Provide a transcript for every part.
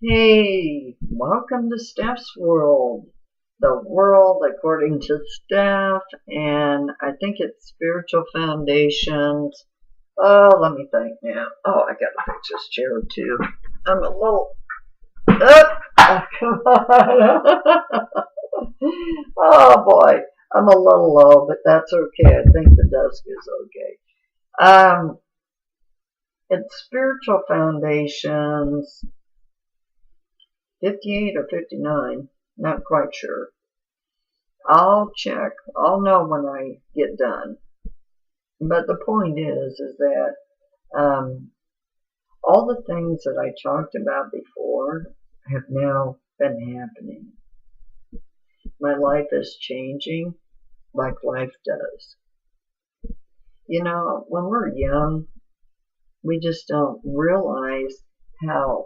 Hey, welcome to Steph's world. The world according to Steph, and I think it's spiritual foundations. Oh, let me think now. Oh, I gotta fix this chair too. I'm a little. Oh, come on. Oh boy, I'm a little low, but that's okay. I think the dusk is okay. It's spiritual foundations. 58 or 59, not quite sure. I'll check. I'll know when I get done. But the point is that all the things that I talked about before have now been happening. My life is changing like life does. You know, when we're young, we just don't realize how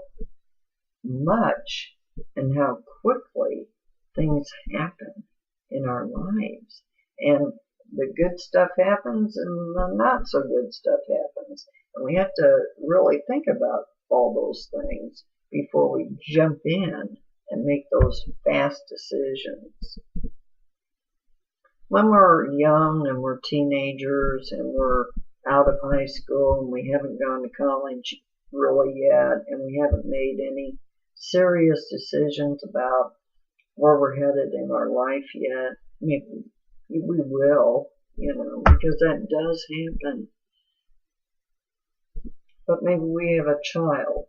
much and how quickly things happen in our lives. And the good stuff happens and the not so good stuff happens. And we have to really think about all those things before we jump in and make those fast decisions. When we're young and we're teenagers and we're out of high school and we haven't gone to college really yet and we haven't made any serious decisions about where we're headed in our life yet, maybe we will, because that does happen. But maybe we have a child.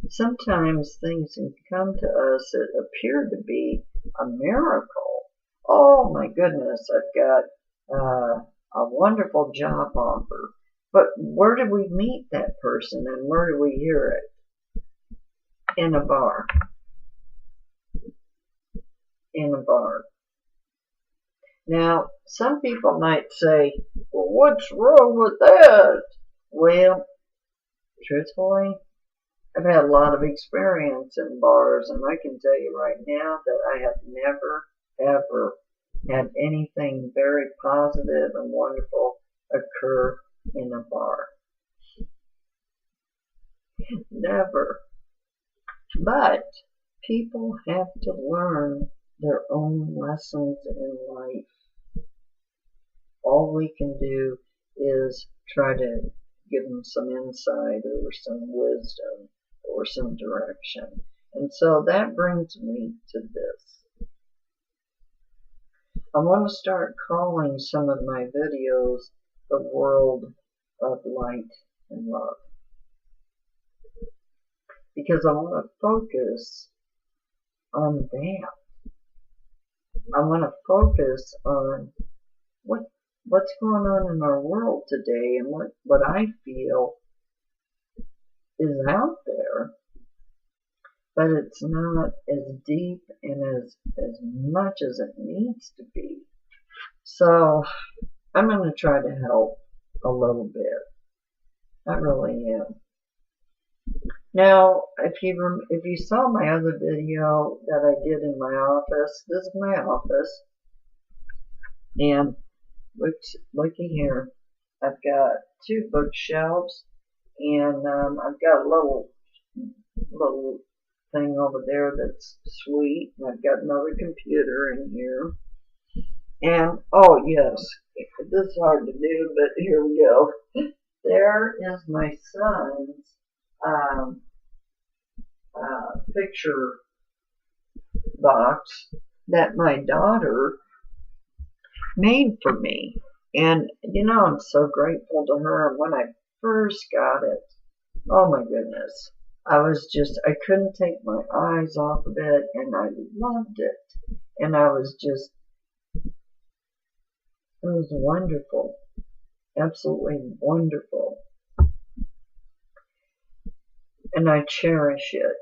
Sometimes things can come to us that appear to be a miracle. Oh my goodness, I've got a wonderful job offer. But where did we meet that person and where do we hear it? In a bar. In a bar. Now, some people might say, well, what's wrong with that? Well, truthfully, I've had a lot of experience in bars, and I can tell you right now that I have never, ever had anything very positive and wonderful occur in a bar. Never. But people have to learn their own lessons in life. All we can do is try to give them some insight or some wisdom or some direction. And so that brings me to this. I want to start calling some of my videos the world of light and love. Because I want to focus on that. I want to focus on what's going on in our world today and what I feel is out there, but it's not as deep and as much as it needs to be. So I'm going to try to help a little bit. I really am. Now, if you saw my other video that I did in my office, this is my office, and looky here, I've got two bookshelves, and I've got a little thing over there that's sweet, and I've got another computer in here, and oh yes, this is hard to do, but here we go. There is my son's picture box that my daughter made for me. And, I'm so grateful to her. And when I first got it, oh my goodness, I couldn't take my eyes off of it, and I loved it. And it was wonderful. Absolutely wonderful. And I cherish it.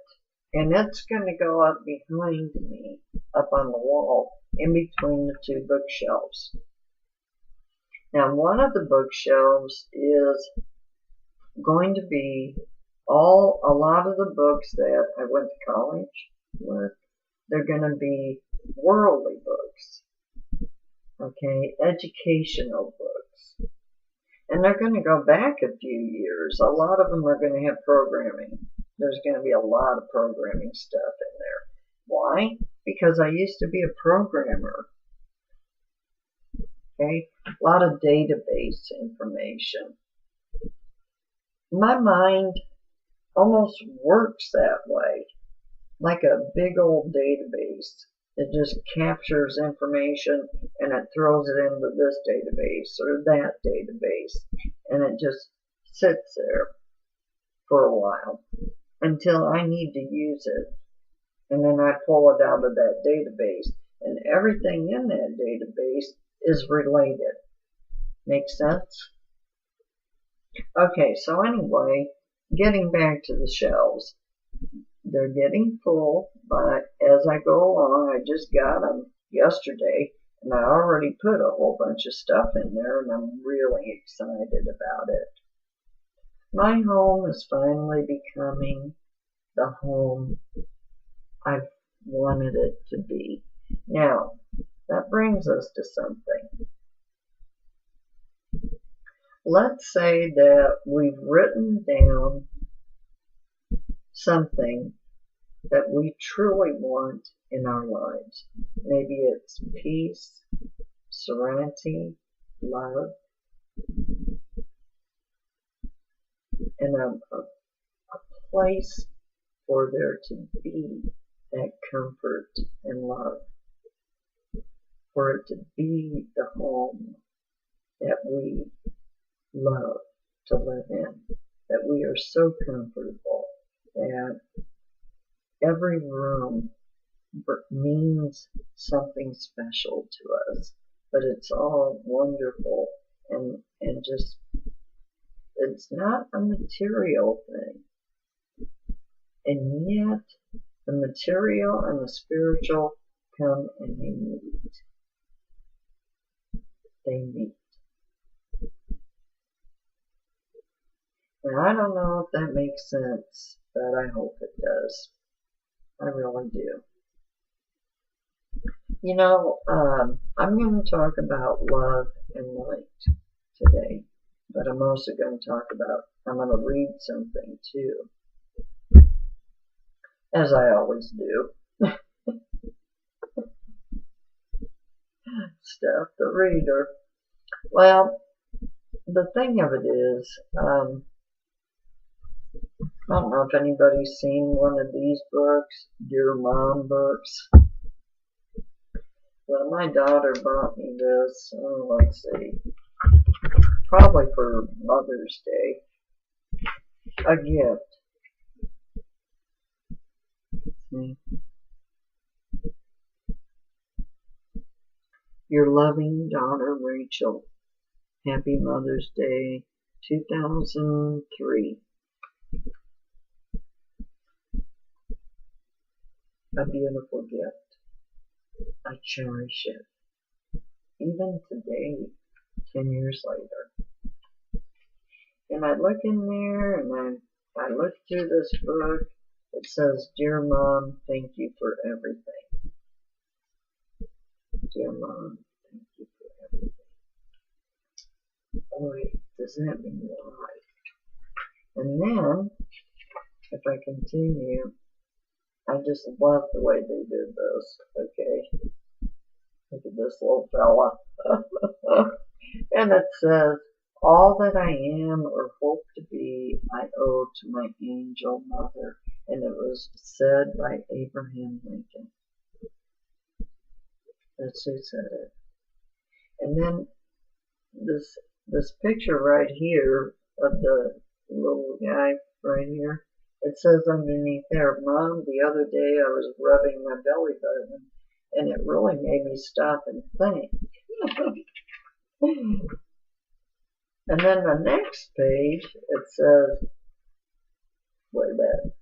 And it's going to go up behind me, up on the wall, in between the two bookshelves. Now, one of the bookshelves is going to be a lot of the books that I went to college with. They're going to be worldly books, okay, educational books. And they're going to go back a few years. A lot of them are going to have programming. There's going to be a lot of programming stuff in there. Why? Because I used to be a programmer. Okay? A lot of database information. My mind almost works that way, like a big old database. It just captures information and it throws it into this database or that database, and it just sits there for a while until I need to use it, and then I pull it out of that database, and everything in that database is related. Make sense? Okay, so anyway, getting back to the shelves. They're getting full, but as I go along, I just got them yesterday, and I already put a whole bunch of stuff in there, and I'm really excited about it. My home is finally becoming the home I've wanted it to be. Now, that brings us to something. Let's say that we've written down something that we truly want in our lives. Maybe it's peace, serenity, love, and a place for there to be that comfort and love, for it to be the home that we love to live in, that we are so comfortable that every room means something special to us, but it's all wonderful and just, it's not a material thing. And yet, the material and the spiritual come and they meet. They meet. Now, I don't know if that makes sense, but I hope it does. I really do. You know, I'm going to talk about love and light today, but I'm also going to talk about, I'm going to read something too, as I always do. Steph the reader. Well, the thing of it is, I don't know if anybody's seen one of these books, Dear Mom books. Well, my daughter bought me this, let's see, probably for Mother's Day, a gift. See? Your loving daughter, Rachel. Happy Mother's Day, 2003. A beautiful gift. I cherish it. Even today, 10 years later. And I look in there and I look through this book. It says, Dear Mom, thank you for everything. Dear Mom, thank you for everything. Boy, does that mean why? And then, if I continue, I just love the way they did this, okay? Look at this little fella. And it says, all that I am or hope to be, I owe to my angel mother. And it was said by Abraham Lincoln. That's who said it. And then this picture right here of the little guy right here, it says underneath there, Mom, the other day I was rubbing my belly button and it really made me stop and think. And then the next page, it says, wait a minute.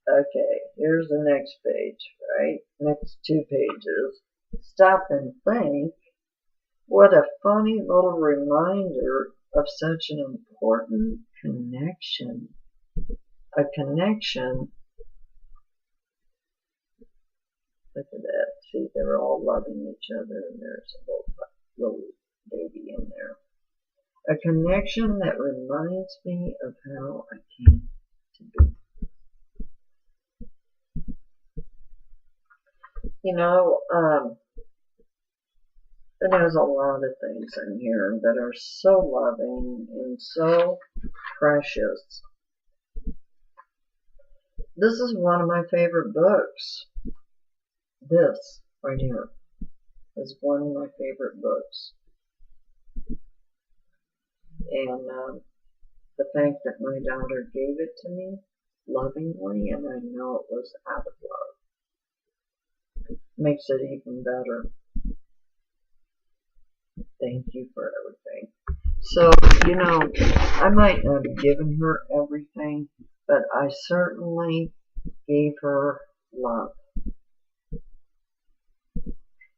Okay, here's the next page, right? Next 2 pages. Stop and think. What a funny little reminder of such an important connection. A connection. Look at that. See, they're all loving each other, and there's a little baby in there. A connection that reminds me of how I came to be. You know, it has a lot of things in here that are so loving and so precious. This is one of my favorite books. This right here is one of my favorite books. And the fact that my daughter gave it to me lovingly, and I know it was out of love, makes it even better. Thank you for everything. So, you know, I might not have given her everything, but I certainly gave her love.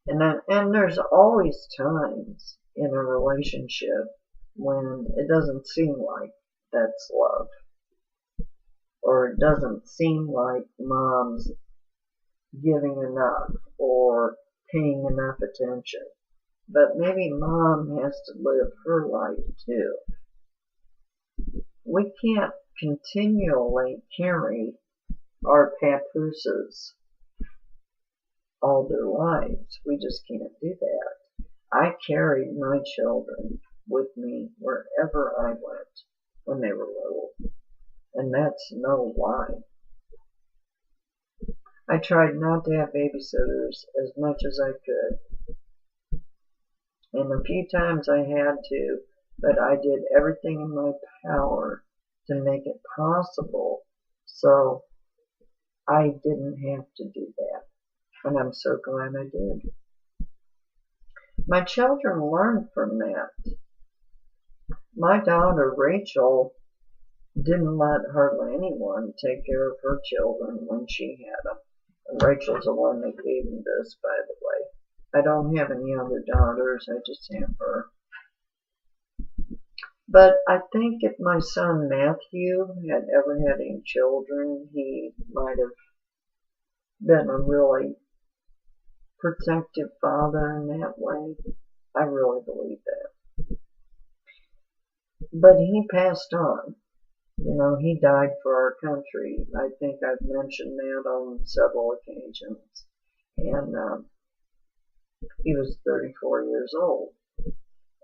And there's always times in a relationship when it doesn't seem like that's love, or it doesn't seem like mom's giving enough or paying enough attention. But maybe mom has to live her life too. We can't continually carry our papooses all their lives. We just can't do that. I carried my children with me wherever I went when they were little, and that's no lie. I tried not to have babysitters as much as I could, and a few times I had to, but I did everything in my power to make it possible so I didn't have to do that, and I'm so glad I did. My children learned from that. My daughter Rachel didn't let hardly anyone take care of her children when she had them. And Rachel's the one that gave me this, by the way. I don't have any other daughters, I just have her. But I think if my son Matthew had ever had any children, he might have been a really protective father in that way. I really believe that. But he passed on. You know, he died for our country. I think I've mentioned that on several occasions. And he was 34 years old.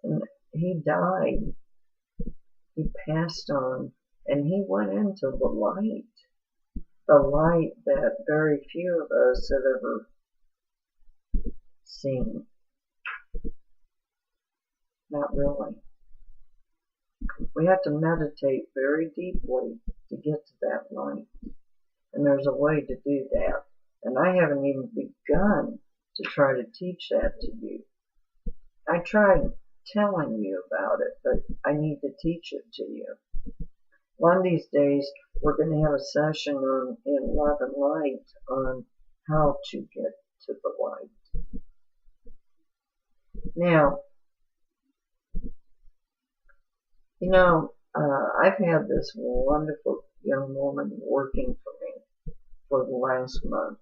And he died. He passed on. And he went into the light. The light that very few of us have ever seen. Not really. We have to meditate very deeply to get to that light. And there's a way to do that. And I haven't even begun to try to teach that to you. I tried telling you about it, but I need to teach it to you. One of these days, we're going to have a session in Love and Light on how to get to the light. Now, you know, I've had this wonderful young woman working for me for the last month.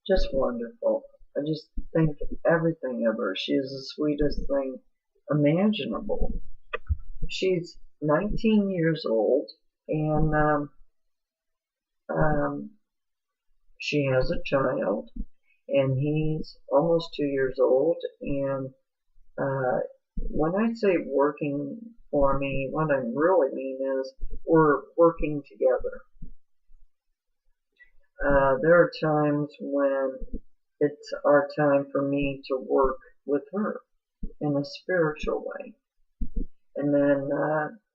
Just wonderful. I just think everything of her. She is the sweetest thing imaginable. She's 19 years old, and she has a child, and he's almost 2 years old. And when I say working for me, what I really mean is we're working together. There are times when it's our time for me to work with her in a spiritual way. And then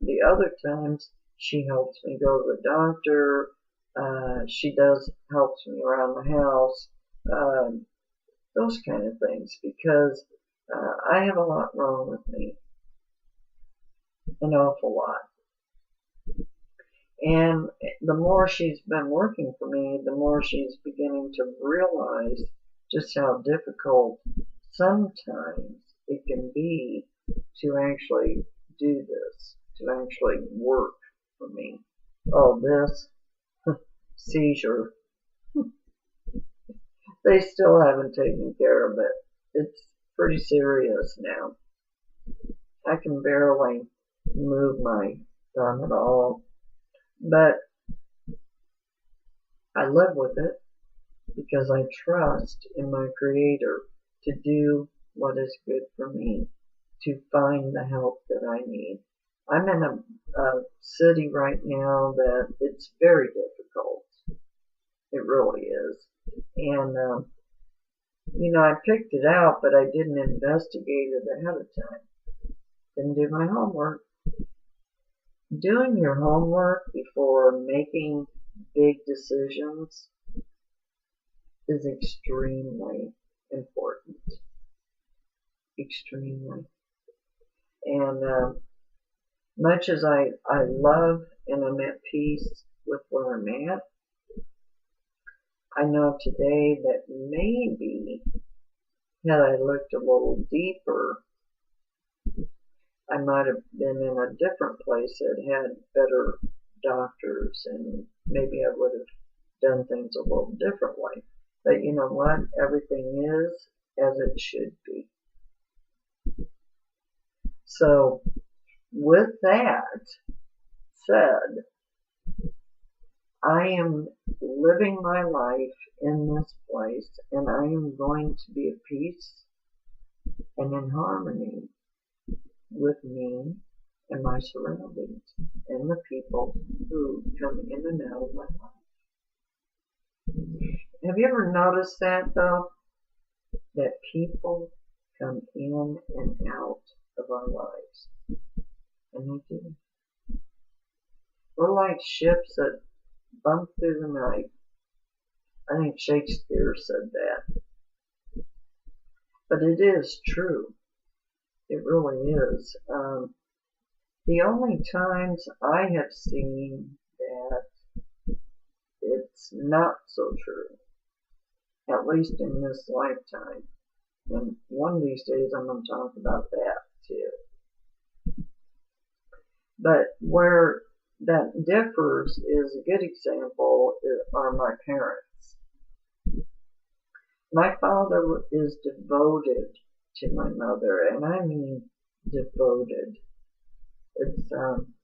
the other times she helps me go to the doctor. She helps me around the house. Those kind of things, because I have a lot wrong with me. An awful lot. And the more she's been working for me, the more she's beginning to realize just how difficult sometimes it can be to actually do this, to actually work for me. Oh, this seizure. They still haven't taken care of it. It's pretty serious now. I can barely move my thumb at all. But I live with it because I trust in my Creator to do what is good for me, to find the help that I need. I'm in a city right now that it's very difficult. It really is. And, I picked it out, but I didn't investigate it ahead of time. Didn't do my homework. Doing your homework before making big decisions is extremely important. Extremely. And much as I love and I'm at peace with where I'm at, I know today that maybe had I looked a little deeper, I might have been in a different place that had better doctors, and maybe I would have done things a little differently. But you know what? Everything is as it should be. So, with that said, I am living my life in this place, and I am going to be at peace and in harmony with me and my surroundings and the people who come in and out of my life. Have you ever noticed that though? That people come in and out of our lives. And they do. We're like ships that bump through the night. I think Shakespeare said that. But it is true. It really is. The only times I have seen that it's not so true, at least in this lifetime, and one of these days I'm going to talk about that too. But where that differs is a good example are my parents. My father is devoted to my mother, and I mean devoted. It's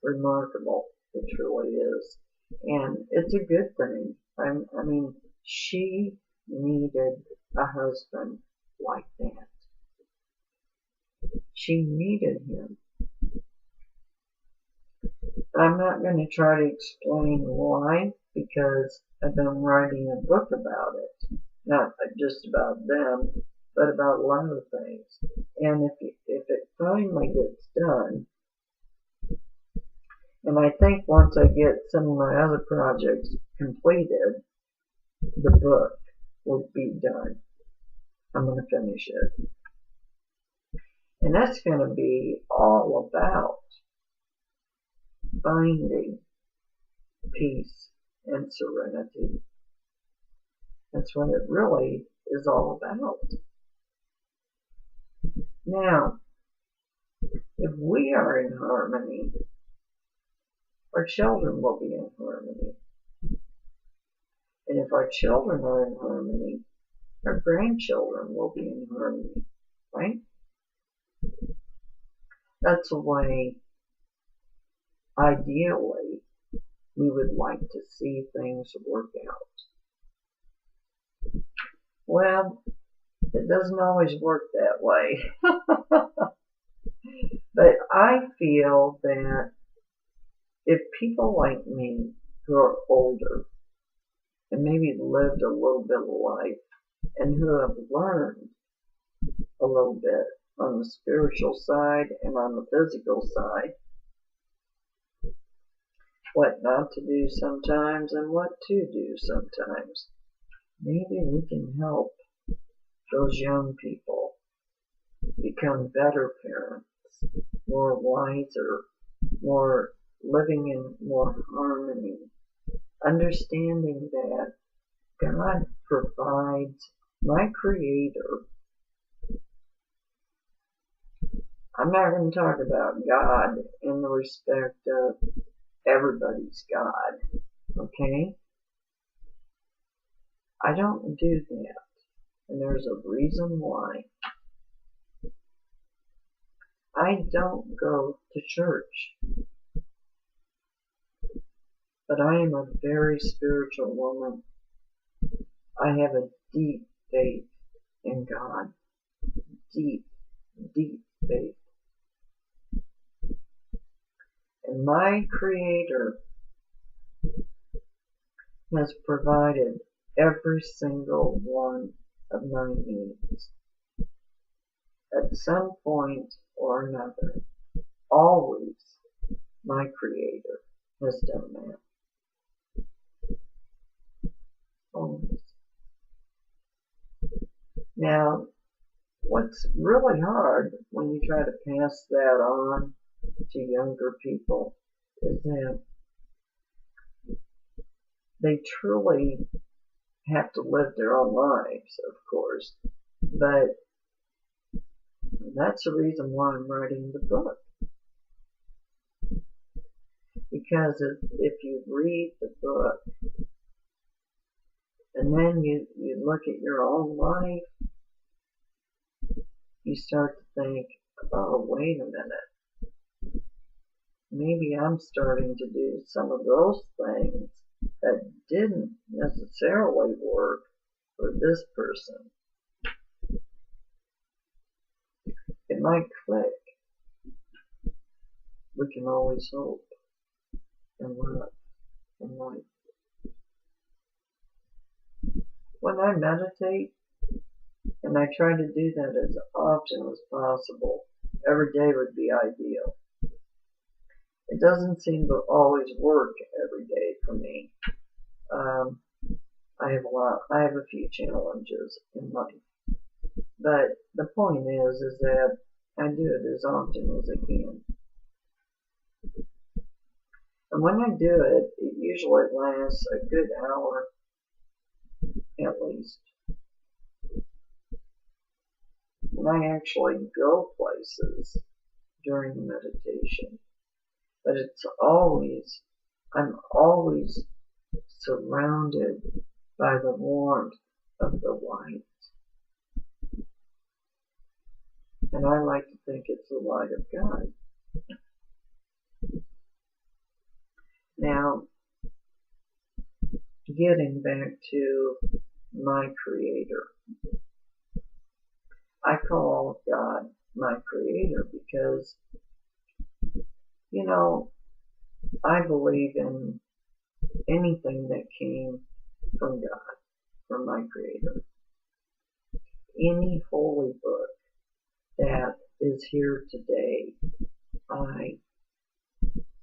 remarkable. It truly is. And it's a good thing. I mean, she needed a husband like that. She needed him. I'm not going to try to explain why, because I've been writing a book about it. Not just about them, but about a lot of things. And if it finally gets done, and I think once I get some of my other projects completed, the book will be done. I'm going to finish it. And that's going to be all about finding peace and serenity. That's what it really is all about. Now, if we are in harmony, our children will be in harmony. And if our children are in harmony, our grandchildren will be in harmony, right? That's the way, ideally, we would like to see things work out. Well, it doesn't always work that way. But I feel that if people like me who are older and maybe lived a little bit of life and who have learned a little bit on the spiritual side and on the physical side, what not to do sometimes and what to do sometimes, maybe we can help those young people become better parents, more wiser, more living in more harmony, understanding that God provides, my Creator. I'm not going to talk about God in the respect of everybody's God, okay? I don't do that, and there's a reason why. I don't go to church, but I am a very spiritual woman, I have a deep faith in God. Deep, deep faith. And my Creator has provided every single one of my needs at some point or another. Always my Creator has done that. Always. Now, what's really hard when you try to pass that on to younger people is that they truly have to live their own lives, of course, but that's the reason why I'm writing the book. Because if you read the book and then you look at your own life, you start to think, oh, wait a minute. Maybe I'm starting to do some of those things that didn't necessarily work for this person. It might click. We can always hope and love and light. When I meditate, and I try to do that as often as possible, every day would be ideal. It doesn't seem to always work every day for me. I have a few challenges in life, but the point is that I do it as often as I can. And when I do it, it usually lasts a good hour at least. And I actually go places during the meditation, but I'm always surrounded by the warmth of the light. And I like to think it's the light of God. Now, getting back to my Creator. I call God my Creator because, I believe in anything that came from God, from my Creator. Any holy book that is here today, I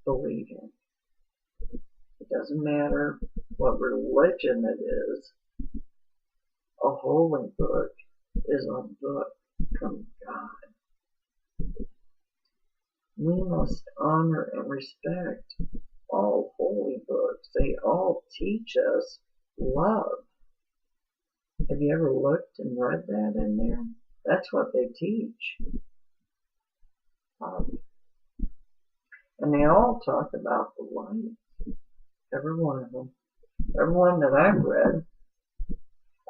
believe in. It doesn't matter what religion it is. A holy book is a book from God. We must honor and respect all holy books. They all teach us love. Have you ever looked and read that in there? That's what they teach. And they all talk about the light. Every one of them. Every one that I've read.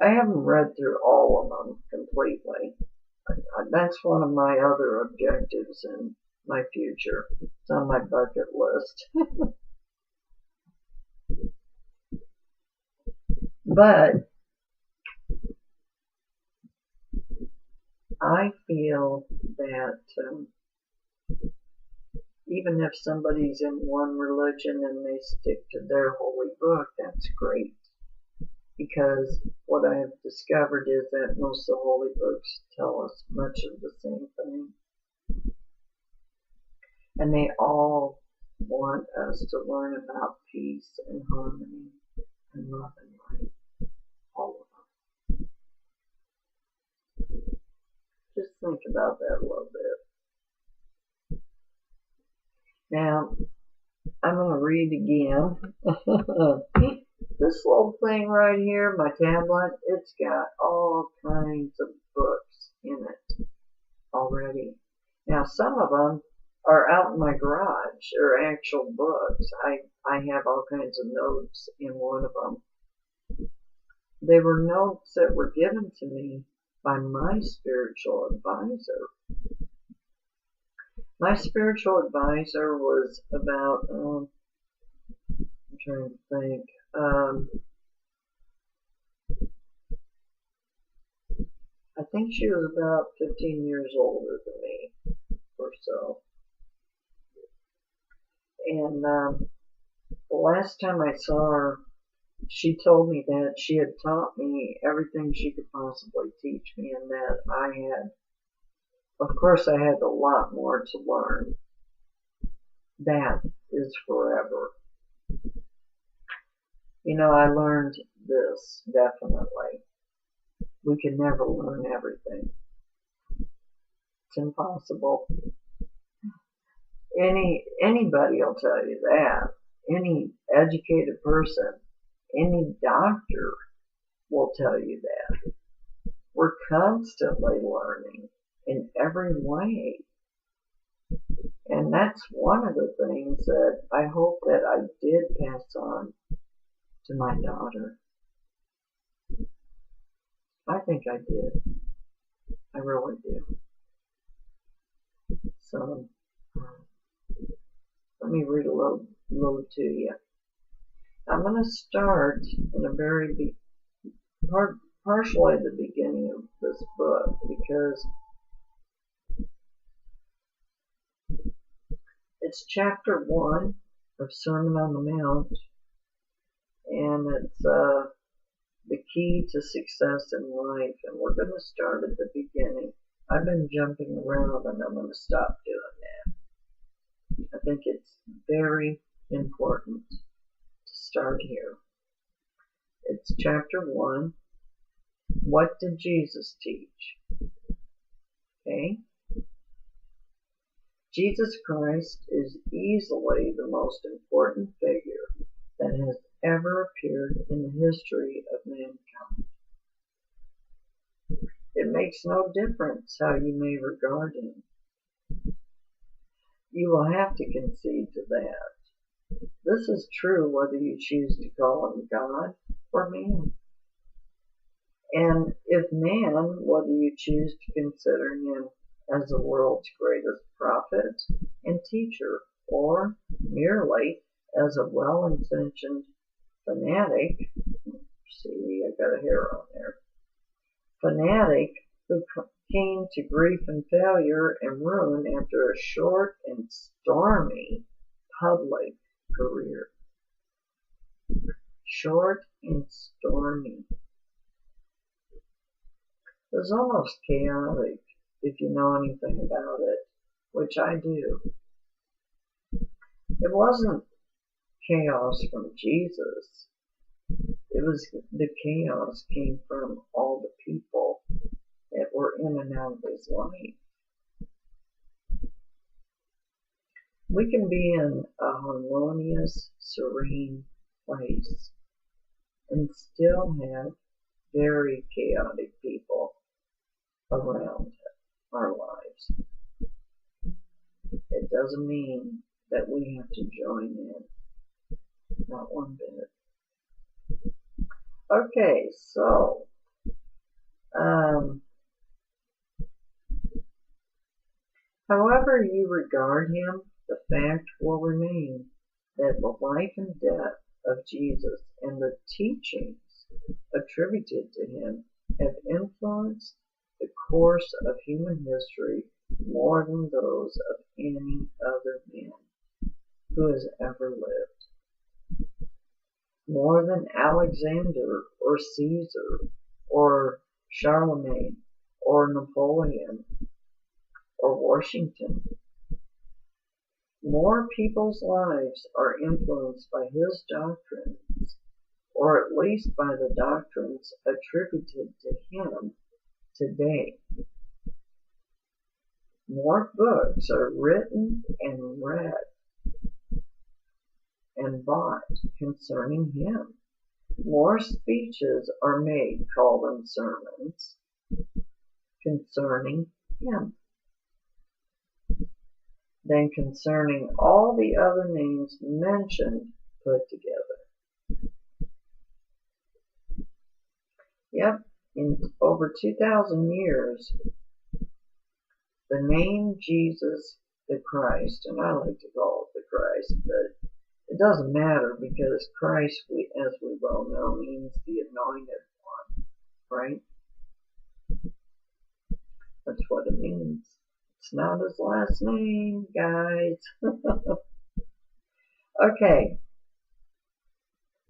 I haven't read through all of them completely. That's one of my other objectives in my future. It's on my bucket list. But I feel that even if somebody's in one religion and they stick to their holy book, that's great. Because what I have discovered is that most of the holy books tell us much of the same thing. And they all want us to learn about peace and harmony and love and light. All of them. Just think about that a little bit. Now, I'm going to read again. This little thing right here, my tablet, it's got all kinds of books in it already. Now, some of them are out in my garage. They're actual books. I have all kinds of notes in one of them. They were notes that were given to me by my spiritual advisor. My spiritual advisor was about, I'm trying to think, I think she was about 15 years older than me or so. And the last time I saw her, she told me that she had taught me everything she could possibly teach me, and that of course, I had a lot more to learn. That is forever. You know, I learned this, definitely. We can never learn everything. It's impossible. Anybody will tell you that. Any educated person, any doctor will tell you that. We're constantly learning in every way. And that's one of the things that I hope that I did pass on to my daughter. I think I did. I really do. So, let me read a little to you. I'm going to start in a very partially at the beginning of this book, because it's chapter 1 of Sermon on the Mount, and it's the key to success in life, and we're going to start at the beginning. I've been jumping around, and I'm going to stop doing that. I think it's very important to start here. It's chapter 1. What did Jesus teach? Okay? Jesus Christ is easily the most important figure that has ever appeared in the history of mankind. It makes no difference how you may regard him. You will have to concede to that. This is true whether you choose to call him God or man. And if man, whether you choose to consider him as the world's greatest prophet and teacher, or merely as a well-intentioned fanatic. See, I got a hair on there. Fanatic who came to grief and failure and ruin after a short and stormy public career. Short and stormy. It was almost chaotic, if you know anything about it, which I do. It wasn't chaos from Jesus. It was the chaos came from all the people that were in and out of his life. We can be in a harmonious, serene place and still have very chaotic people around our lives. It doesn't mean that we have to join in. Not one bit. Okay, so however you regard him, the fact will remain that the life and death of Jesus and the teachings attributed to him have influenced the course of human history more than those of any other man who has ever lived. More than Alexander or Caesar or Charlemagne or Napoleon or Washington. More people's lives are influenced by his doctrines, or at least by the doctrines attributed to him today. More books are written and read and bought concerning him. More speeches are made, call them sermons, concerning him than concerning all the other names mentioned put together. Yep, in over 2,000 years, the name Jesus the Christ, and I like to call it the Christ, but it doesn't matter because Christ, as we well know, means the anointed one, right? That's what it means. It's not his last name, guys. Okay,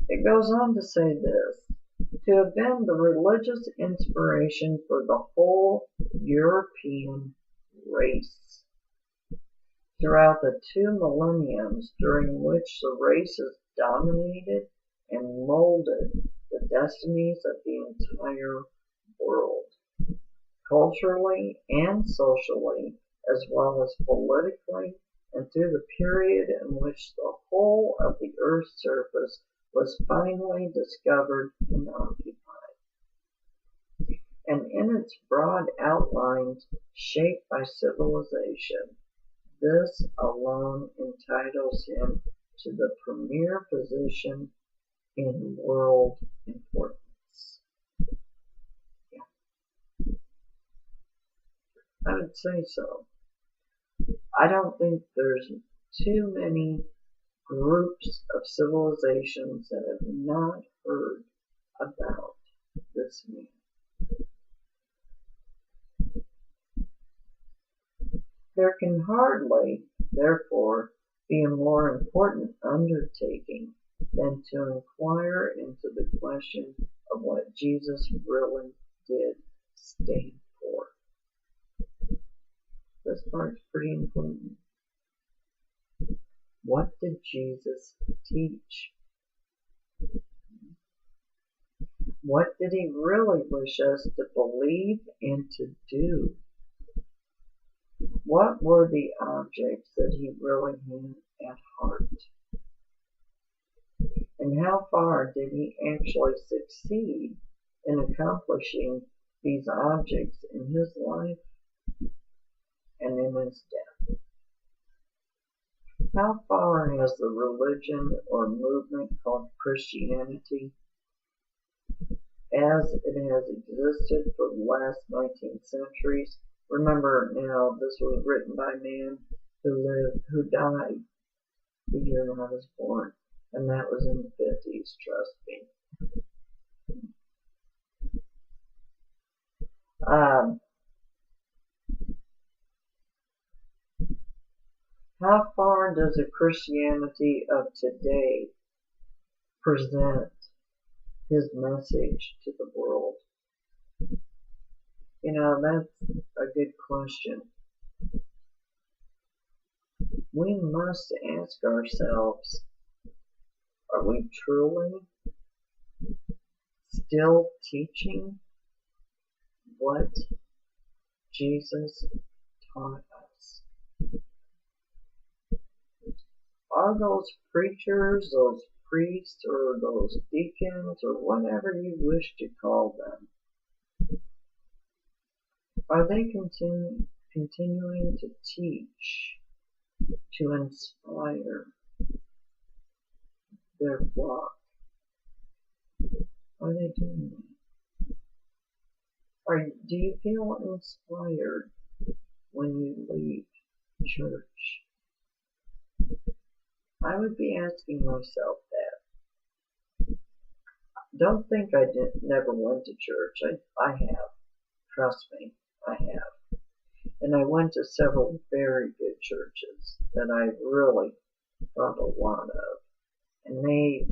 it goes on to say this. To have been the religious inspiration for the whole European race. Throughout the 2 millenniums during which the races dominated and molded the destinies of the entire world, culturally and socially, as well as politically, and through the period in which the whole of the earth's surface was finally discovered and occupied, and in its broad outlines shaped by civilization. This alone entitles him to the premier position in world importance. Yeah, I would say so. I don't think there's too many groups of civilizations that have not heard about this man. There can hardly, therefore, be a more important undertaking than to inquire into the question of what Jesus really did stand for. This part's pretty important. What did Jesus teach? What did he really wish us to believe and to do? What were the objects that he really had at heart? And how far did he actually succeed in accomplishing these objects in his life and in his death? How far has the religion or movement called Christianity, as it has existed for the last 19 centuries? Remember now, this was written by a man who died the year I was born, and that was in the 50s, trust me. How far does a Christianity of today present his message to the world? You know, that's a good question. We must ask ourselves, are we truly still teaching what Jesus taught us? Are those preachers, those priests, or those deacons, or whatever you wish to call them, are they continuing to teach, to inspire their flock? Are they doing that? Or do you feel inspired when you leave church? I would be asking myself that. Don't think I never went to church. I have. Trust me, I have. And I went to several very good churches that I really thought a lot of. And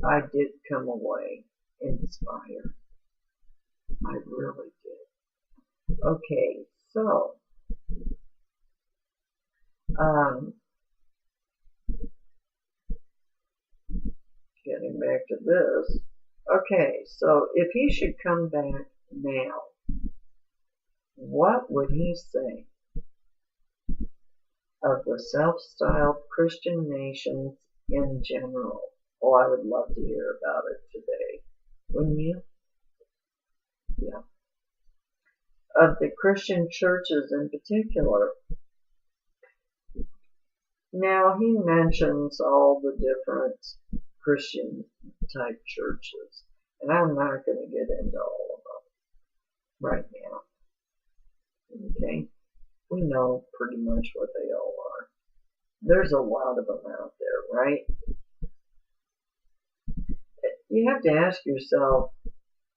I did come away inspired. I really did. Okay, so, getting back to this. Okay, so if he should come back now, what would he say of the self-styled Christian nations in general? Oh, I would love to hear about it today. Wouldn't you? Yeah. Of the Christian churches in particular. Now, he mentions all the different Christian type churches, and I'm not going to get into all of them right now. Okay? We know pretty much what they all are. There's a lot of them out there, right? You have to ask yourself,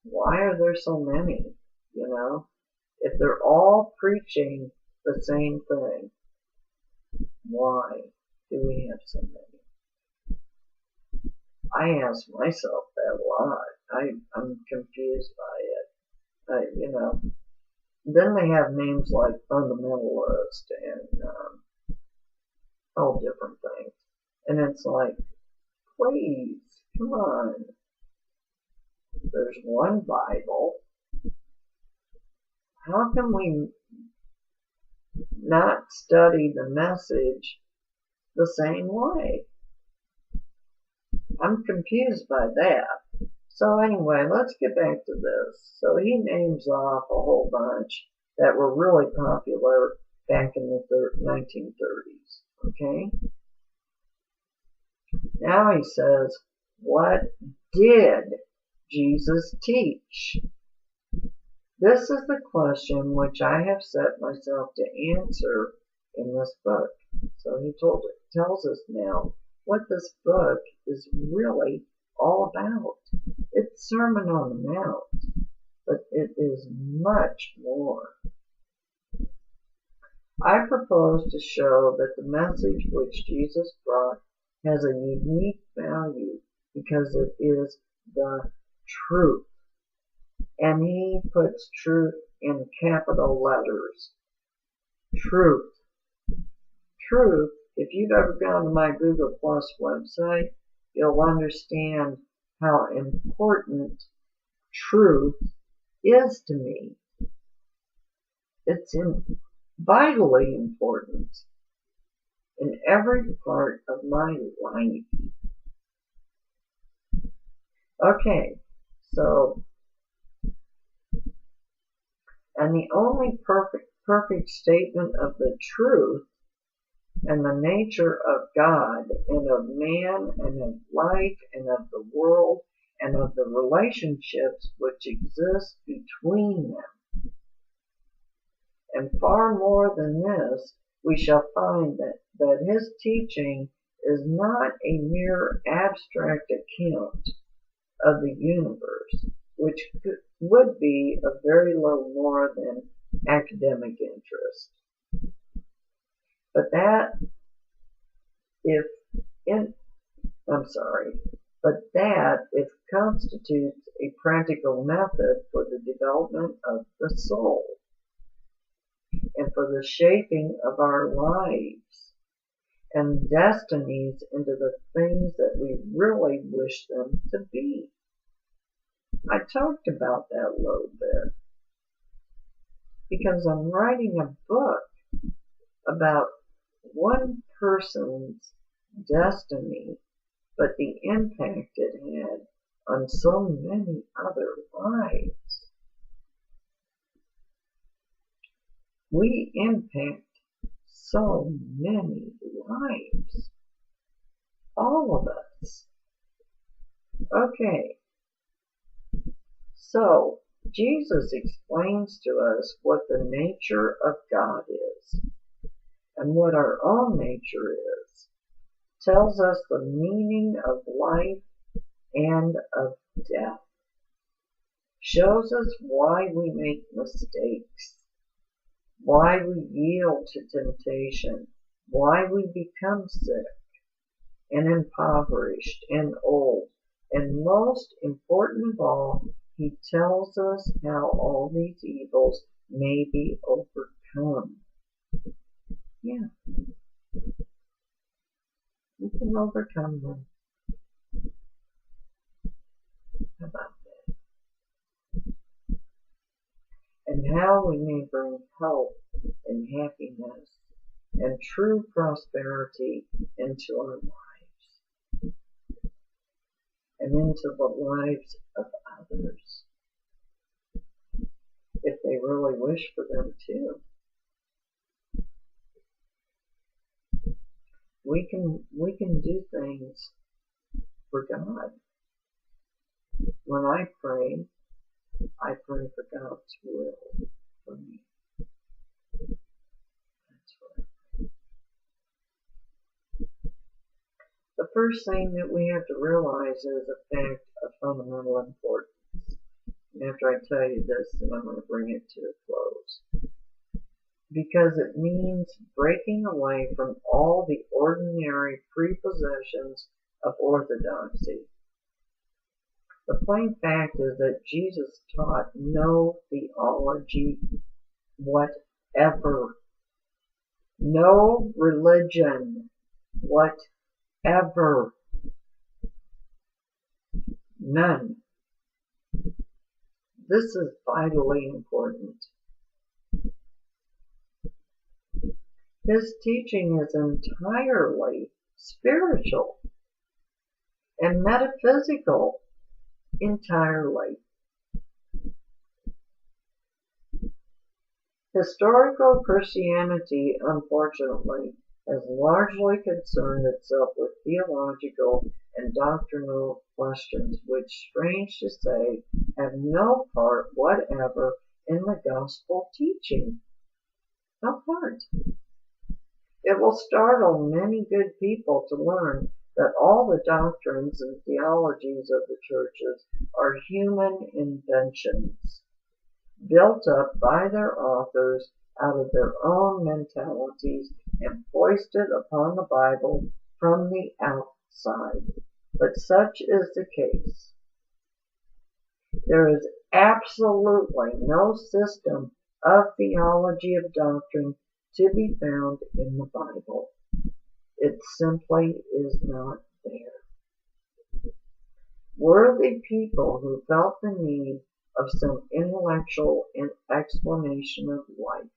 why are there so many? You know? If they're all preaching the same thing, why do we have so many? I ask myself that a lot. I'm confused by it. Then they have names like fundamentalist and all different things. And it's like, please, come on. There's one Bible. How can we not study the message the same way? I'm confused by that. So anyway, let's get back to this. So he names off a whole bunch that were really popular back in the 1930s. Okay? Now he says, what did Jesus teach? This is the question which I have set myself to answer in this book. So he tells us now what this book is really all about. It's Sermon on the Mount, but it is much more. I propose to show that the message which Jesus brought has a unique value because it is the truth. And he puts truth in capital letters. Truth. Truth, if you've ever gone to my Google Plus website, you'll understand how important truth is to me. It's vitally important in every part of my life. Okay, so, and the only perfect statement of the truth and the nature of God and of man and of life and of the world and of the relationships which exist between them. And far more than this, we shall find that his teaching is not a mere abstract account of the universe, which would be of very little more than academic interest. But that if constitutes a practical method for the development of the soul and for the shaping of our lives and destinies into the things that we really wish them to be. I talked about that a little bit because I'm writing a book about one person's destiny, but the impact it had on so many other lives. We impact so many lives. All of us. Okay. So, Jesus explains to us what the nature of God is and what our own nature is. Tells us the meaning of life and of death. Shows us why we make mistakes. Why we yield to temptation, why we become sick and impoverished and old, and most important of all, he tells us how all these evils may be overcome. Yeah, we can overcome them. How about that? And how we may bring health and happiness and true prosperity into our lives and into the lives of others if they really wish for them too. We can do things for God. When I pray for God's will for me. That's right. The first thing that we have to realize is a fact of fundamental importance. After I tell you this, then I'm going to bring it to a close. Because it means breaking away from all the ordinary prepossessions of orthodoxy. The plain fact is that Jesus taught no theology whatever. No religion whatever. None. This is vitally important. His teaching is entirely spiritual and metaphysical. Entirely. Historical Christianity, unfortunately, has largely concerned itself with theological and doctrinal questions which, strange to say, have no part whatever in the gospel teaching. No part. It will startle many good people to learn that all the doctrines and theologies of the churches are human inventions, built up by their authors out of their own mentalities and foisted upon the Bible from the outside. But such is the case. There is absolutely no system of theology of doctrine to be found in the Bible. It simply is not there. Worthy people who felt the need of some intellectual explanation of life,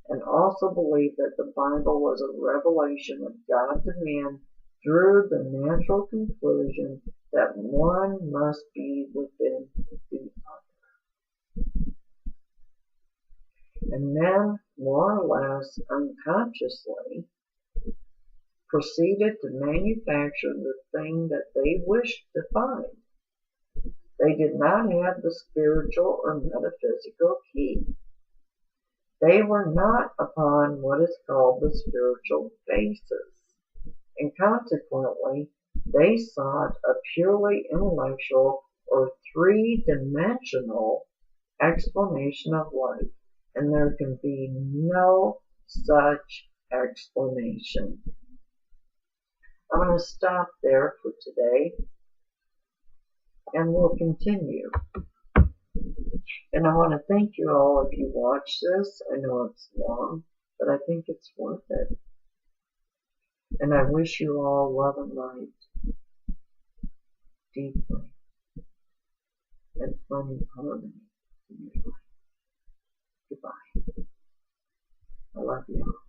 and also believed that the Bible was a revelation of God to man through the natural conclusion that one must be within the other. And then, more or less unconsciously, proceeded to manufacture the thing that they wished to find. They did not have the spiritual or metaphysical key. They were not upon what is called the spiritual basis, and consequently, they sought a purely intellectual or three-dimensional explanation of life, and there can be no such explanation. I'm going to stop there for today, and we'll continue. And I want to thank you all if you watch this. I know it's long, but I think it's worth it. And I wish you all love and light deeply, and plenty harmony in your life. Goodbye. I love you all.